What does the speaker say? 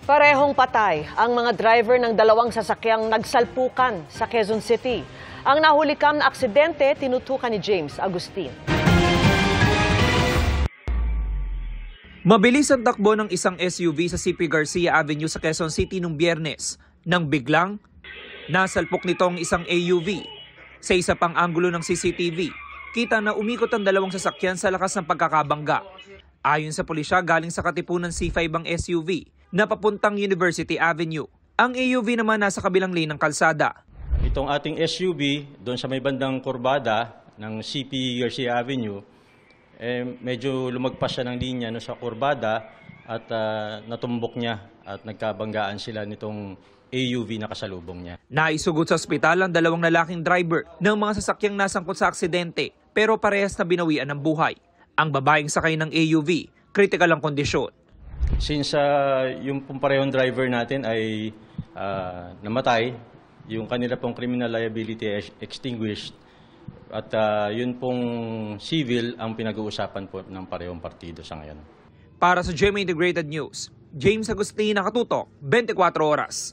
Parehong patay ang mga driver ng dalawang sasakyang nagsalpukan sa Quezon City. Ang nahulikam na aksidente tinutukan ni James Agustin. Mabilis ang takbo ng isang SUV sa CP Garcia Avenue sa Quezon City noong Biyernes nang biglang nasalpok nito ang isang AUV. Sa isa pang anggulo ng CCTV, kita na umikot ang dalawang sasakyan sa lakas ng pagkakabangga. Ayon sa pulisya, galing sa katipunan C5 ang SUV na papuntang University Avenue. Ang AUV naman nasa kabilang lane ng kalsada. Itong ating SUV, doon sa may bandang kurbada ng CP Garcia Avenue, medyo lumagpas siya ng linya sa kurbada at natumbok niya at nagkabanggaan sila nitong AUV na kasalubong niya. Naisugot sa ospital ang dalawang lalaking driver ng mga sasakyang nasangkot sa aksidente pero parehas na binawian ng buhay. Ang babaeng sakay ng AUV, critical ang kondisyon. Since yung parehong driver natin ay namatay, yung kanila pong criminal liability extinguished at yun pong civil ang pinag-uusapan po ng parehong partido sa ngayon. Para sa GMA Integrated News, James Agustin, Nakatutok, 24 Oras.